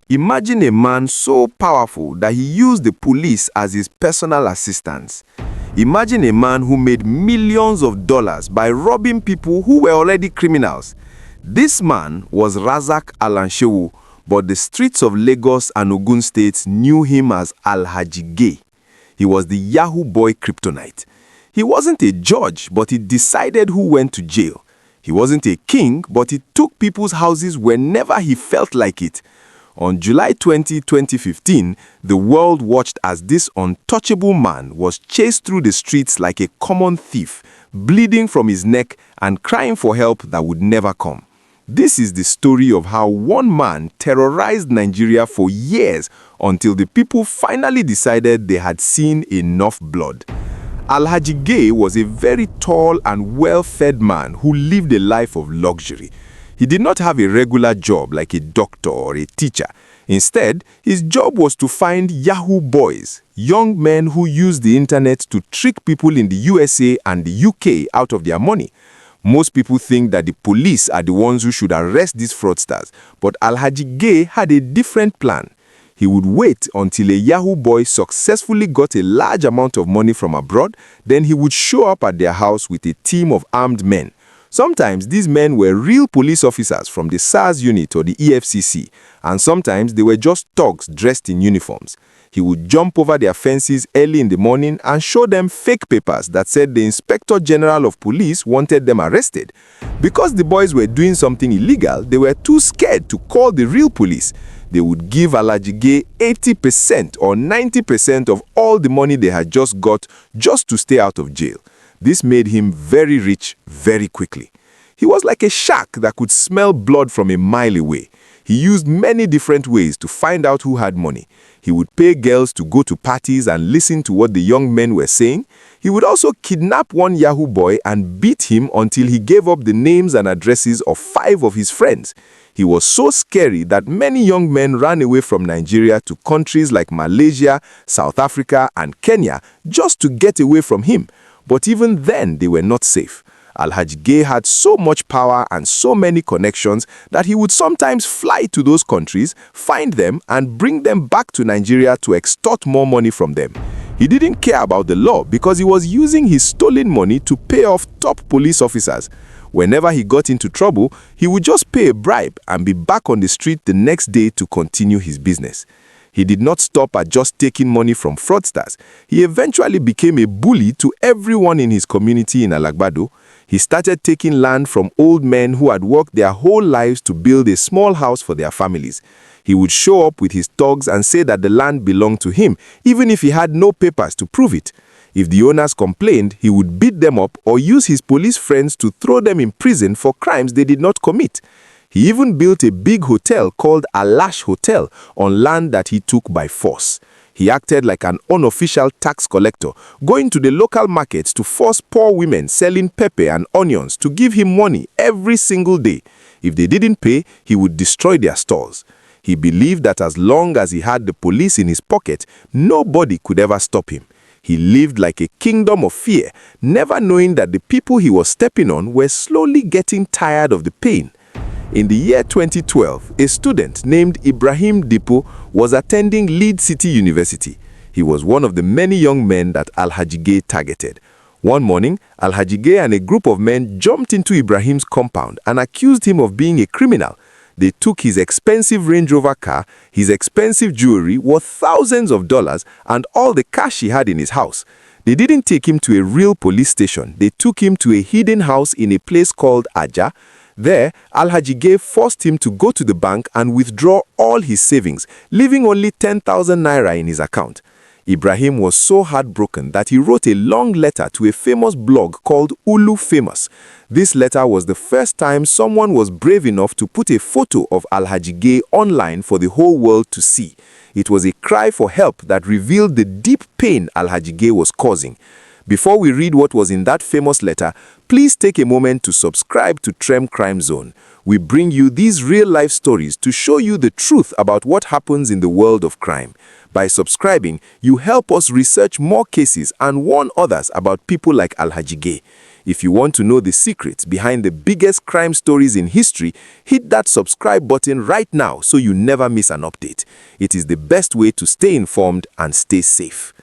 Imagine a man so powerful that he used the police as his personal assistants. Imagine a man who made millions of dollars by robbing people who were already criminals. This man was Razak Alanshewu, but the streets of Lagos and Ogun states knew him as Alhaji. He was the Yahoo boy kryptonite. He wasn't a judge, but he decided who went to jail. He wasn't a king, but he took people's houses whenever he felt like it. On July 20, 2015, the world watched as this untouchable man was chased through the streets like a common thief, bleeding from his neck and crying for help that would never come. This is the story of how one man terrorized Nigeria for years until the people finally decided they had seen enough blood. Alhaji was a very tall and well-fed man who lived a life of luxury. He did not have a regular job like a doctor or a teacher. Instead, his job was to find Yahoo boys, young men who used the internet to trick people in the USA and the UK out of their money. Most people think that the police are the ones who should arrest these fraudsters, but Alhaji had a different plan. He would wait until a Yahoo boy successfully got a large amount of money from abroad, then he would show up at their house with a team of armed men. Sometimes these men were real police officers from the SARS unit or the EFCC, and sometimes they were just thugs dressed in uniforms. He would jump over their fences early in the morning and show them fake papers that said the Inspector General of Police wanted them arrested. Because the boys were doing something illegal, they were too scared to call the real police. They would give Alhaji 80% or 90% of all the money they had just got just to stay out of jail. This made him very rich very quickly. He was like a shark that could smell blood from a mile away. He used many different ways to find out who had money. He would pay girls to go to parties and listen to what the young men were saying. He would also kidnap one Yahoo boy and beat him until he gave up the names and addresses of 5 of his friends. He was so scary that many young men ran away from Nigeria to countries like Malaysia, South Africa, and Kenya just to get away from him. But even then, they were not safe. Alhaji had so much power and so many connections that he would sometimes fly to those countries, find them, and bring them back to Nigeria to extort more money from them. He didn't care about the law because he was using his stolen money to pay off top police officers. Whenever he got into trouble, he would just pay a bribe and be back on the street the next day to continue his business. He did not stop at just taking money from fraudsters. He eventually became a bully to everyone in his community in Alagbado. He started taking land from old men who had worked their whole lives to build a small house for their families. He would show up with his thugs and say that the land belonged to him, even if he had no papers to prove it. If the owners complained, he would beat them up or use his police friends to throw them in prison for crimes they did not commit. He even built a big hotel called Alash Hotel on land that he took by force. He acted like an unofficial tax collector, going to the local markets to force poor women selling pepper and onions to give him money every single day. If they didn't pay, he would destroy their stores. He believed that as long as he had the police in his pocket, nobody could ever stop him. He lived like a kingdom of fear, never knowing that the people he was stepping on were slowly getting tired of the pain. In the year 2012, a student named Ibrahim Dipo was attending Leeds City University. He was one of the many young men that Alhaji targeted. One morning, Alhaji and a group of men jumped into Ibrahim's compound and accused him of being a criminal. They took his expensive Range Rover car, his expensive jewelry worth thousands of dollars, and all the cash he had in his house. They didn't take him to a real police station. They took him to a hidden house in a place called Aja. There, Alhaji forced him to go to the bank and withdraw all his savings, leaving only 10,000 naira in his account. Ibrahim was so heartbroken that he wrote a long letter to a famous blog called Ulu Famous. This letter was the first time someone was brave enough to put a photo of Alhaji online for the whole world to see. It was a cry for help that revealed the deep pain Alhaji was causing. Before we read what was in that famous letter, please take a moment to subscribe to Trem Crime Zone. We bring you these real-life stories to show you the truth about what happens in the world of crime. By subscribing, you help us research more cases and warn others about people like Alhaji. If you want to know the secrets behind the biggest crime stories in history, hit that subscribe button right now so you never miss an update. It is the best way to stay informed and stay safe.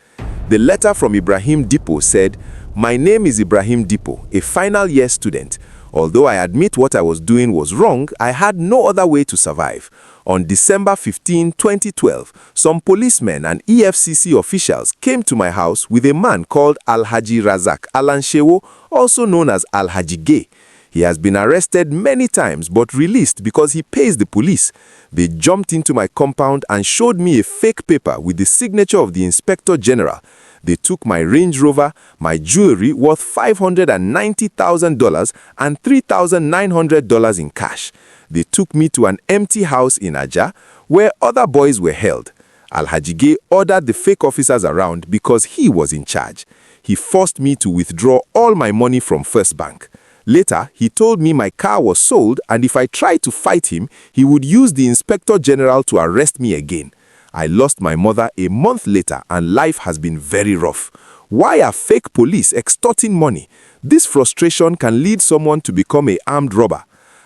The letter from Ibrahim Dipo said, "My name is Ibrahim Dipo, a final year student. Although I admit what I was doing was wrong, I had no other way to survive. On December 15, 2012, some policemen and EFCC officials came to my house with a man called Alhaji Razak Alanshewo, also known as Alhaji Gay. He has been arrested many times but released because he pays the police. They jumped into my compound and showed me a fake paper with the signature of the Inspector General. They took my Range Rover, my jewelry worth $590,000 and $3,900 in cash. They took me to an empty house in Aja where other boys were held. Alhaji Gay ordered the fake officers around because he was in charge. He forced me to withdraw all my money from First Bank. Later, he told me my car was sold and if I tried to fight him, he would use the Inspector General to arrest me again. I lost my mother a month later and life has been very rough. Why are fake police extorting money? This frustration can lead someone to become an armed robber.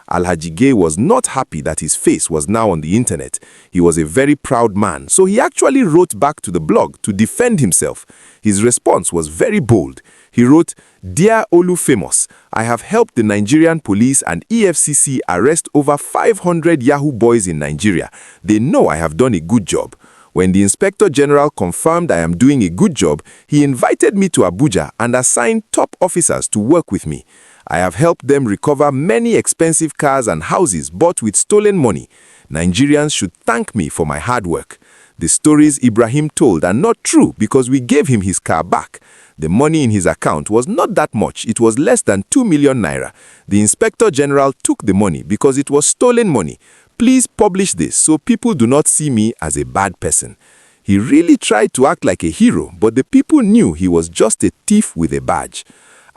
Alhaji Gay was not happy that his face was now on the internet. He was a very proud man, so he actually wrote back to the blog to defend himself. His response was very bold. He wrote, "Dear Olu Famous, I have helped the Nigerian police and EFCC arrest over 500 Yahoo boys in Nigeria. They know I have done a good job. When the Inspector General confirmed I am doing a good job, he invited me to Abuja and assigned top officers to work with me. I have helped them recover many expensive cars and houses bought with stolen money. Nigerians should thank me for my hard work. The stories Ibrahim told are not true because we gave him his car back. The money in his account was not that much. It was less than 2 million naira. The Inspector General took the money because it was stolen money. Please publish this so people do not see me as a bad person." He really tried to act like a hero, but the people knew he was just a thief with a badge.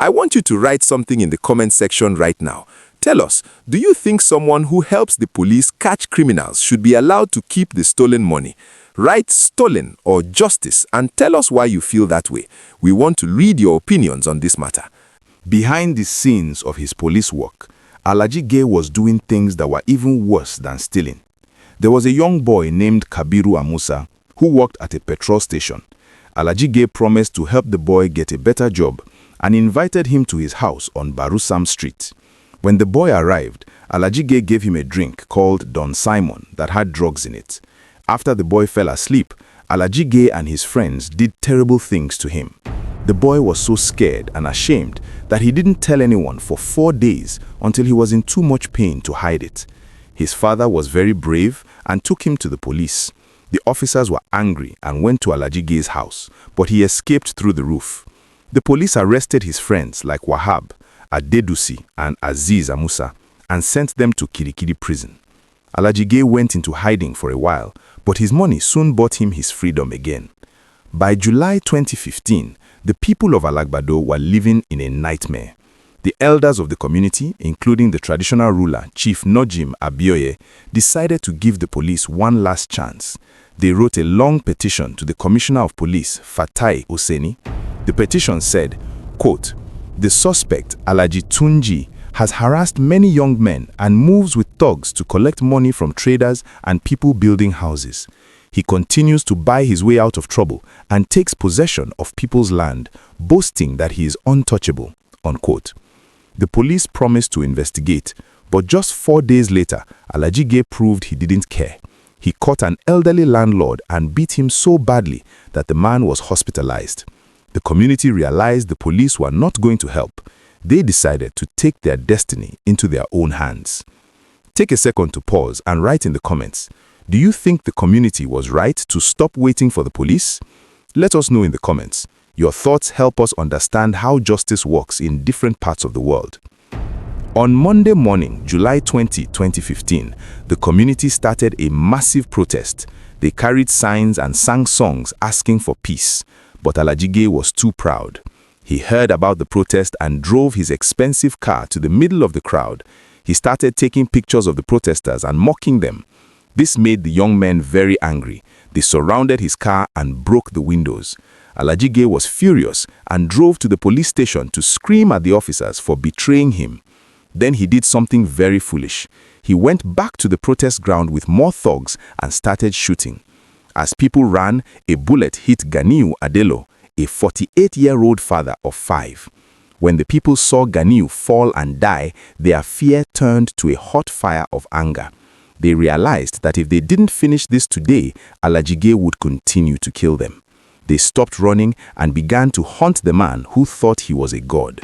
I want you to write something in the comment section right now. Tell us, do you think someone who helps the police catch criminals should be allowed to keep the stolen money? Write stolen or justice and tell us why you feel that way. We want to read your opinions on this matter. Behind the scenes of his police work, Alhaji Gay was doing things that were even worse than stealing. There was a young boy named Kabiru Amusa who worked at a petrol station. Alhaji Gay promised to help the boy get a better job and invited him to his house on Barusam Street. When the boy arrived, Alhaji Gay gave him a drink called Don Simon that had drugs in it. After the boy fell asleep, Alhaji Gay and his friends did terrible things to him. The boy was so scared and ashamed that he didn't tell anyone for 4 days until he was in too much pain to hide it. His father was very brave and took him to the police. The officers were angry and went to Alhaji Gay's house, but he escaped through the roof. The police arrested his friends like Wahab, Adedusi, and Aziz Amusa and sent them to Kirikiri prison. Alhaji Gay went into hiding for a while, but his money soon bought him his freedom again. By July 2015, the people of Alagbado were living in a nightmare. The elders of the community, including the traditional ruler, Chief Nojim Abioye, decided to give the police one last chance. They wrote a long petition to the Commissioner of Police, Fatai Oseni. The petition said, quote, "The suspect, Alhaji Tunji, has harassed many young men and moves with thugs to collect money from traders and people building houses. He continues to buy his way out of trouble and takes possession of people's land, boasting that he is untouchable." Unquote. The police promised to investigate, but just 4 days later, Alhaji Gay proved he didn't care. He caught an elderly landlord and beat him so badly that the man was hospitalized. The community realized the police were not going to help. They decided to take their destiny into their own hands. Take a second to pause and write in the comments. Do you think the community was right to stop waiting for the police? Let us know in the comments. Your thoughts help us understand how justice works in different parts of the world. On Monday morning, July 20, 2015, the community started a massive protest. They carried signs and sang songs asking for peace. But Alhaji Gay was too proud. He heard about the protest and drove his expensive car to the middle of the crowd. He started taking pictures of the protesters and mocking them. This made the young men very angry. They surrounded his car and broke the windows. Alhaji was furious and drove to the police station to scream at the officers for betraying him. Then he did something very foolish. He went back to the protest ground with more thugs and started shooting. As people ran, a bullet hit Ganiu Adelo, a 48-year-old father of 5. When the people saw Ganiu fall and die, their fear turned to a hot fire of anger. They realized that if they didn't finish this today, Alhaji would continue to kill them. They stopped running and began to hunt the man who thought he was a god.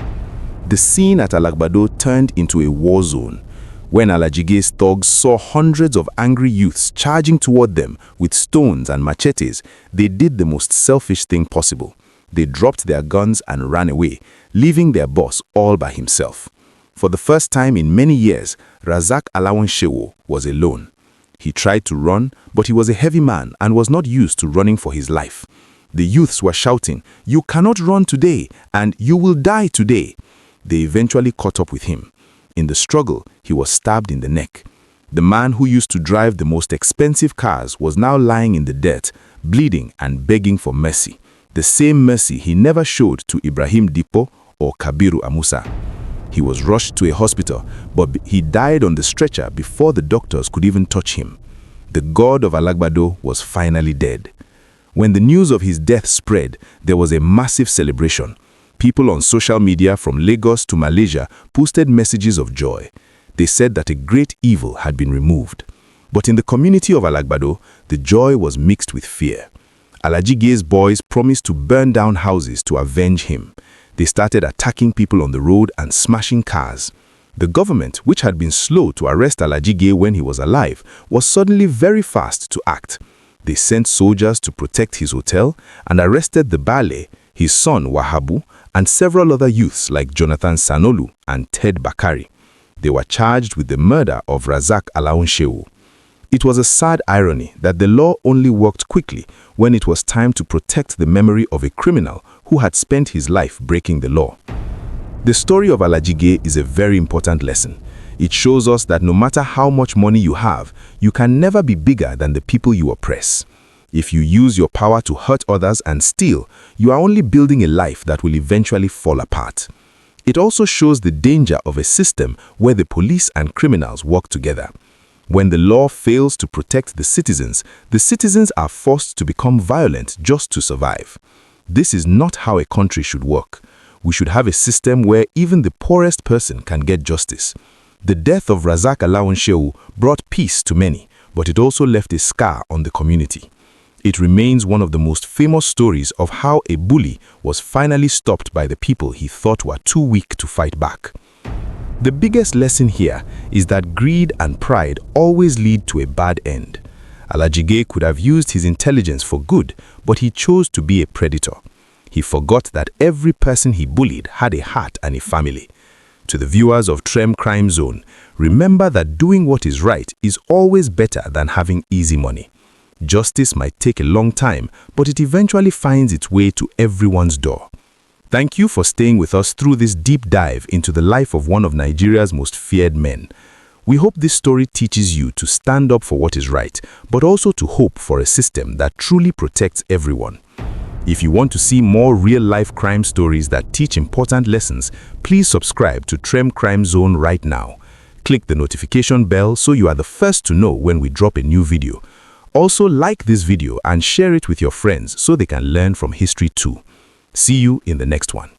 The scene at Alagbado turned into a war zone. When Alhaji's thugs saw hundreds of angry youths charging toward them with stones and machetes, they did the most selfish thing possible. They dropped their guns and ran away, leaving their boss all by himself. For the first time in many years, Razak Alawanshewo was alone. He tried to run, but he was a heavy man and was not used to running for his life. The youths were shouting, "You cannot run today, and you will die today." They eventually caught up with him. In the struggle, he was stabbed in the neck. The man who used to drive the most expensive cars was now lying in the dirt, bleeding and begging for mercy. The same mercy he never showed to Ibrahim Dipo or Kabiru Amusa. He was rushed to a hospital, but he died on the stretcher before the doctors could even touch him. The god of Alagbado was finally dead. When the news of his death spread, there was a massive celebration. People on social media from Lagos to Malaysia posted messages of joy. They said that a great evil had been removed. But in the community of Alagbado, the joy was mixed with fear. Alhaji's boys promised to burn down houses to avenge him. They started attacking people on the road and smashing cars. The government, which had been slow to arrest Alhaji when he was alive, was suddenly very fast to act. They sent soldiers to protect his hotel and arrested the Bale, his son Wahabu, and several other youths like Jonathan Sanolu and Ted Bakari. They were charged with the murder of Razak Alawanshewo. It was a sad irony that the law only worked quickly when it was time to protect the memory of a criminal who had spent his life breaking the law. The story of Alhaji is a very important lesson. It shows us that no matter how much money you have, you can never be bigger than the people you oppress. If you use your power to hurt others and steal, you are only building a life that will eventually fall apart. It also shows the danger of a system where the police and criminals work together. When the law fails to protect the citizens are forced to become violent just to survive. This is not how a country should work. We should have a system where even the poorest person can get justice. The death of Razak Alawanshewo brought peace to many, but it also left a scar on the community. It remains one of the most famous stories of how a bully was finally stopped by the people he thought were too weak to fight back. The biggest lesson here is that greed and pride always lead to a bad end. Alhaji could have used his intelligence for good, but he chose to be a predator. He forgot that every person he bullied had a heart and a family. To the viewers of Trem Crime Zone, remember that doing what is right is always better than having easy money. Justice might take a long time, but it eventually finds its way to everyone's door. Thank you for staying with us through this deep dive into the life of one of Nigeria's most feared men. We hope this story teaches you to stand up for what is right, but also to hope for a system that truly protects everyone. If you want to see more real-life crime stories that teach important lessons, please subscribe to Trem Crime Zone right now. Click the notification bell so you are the first to know when we drop a new video. Also, like this video and share it with your friends so they can learn from history too. See you in the next one.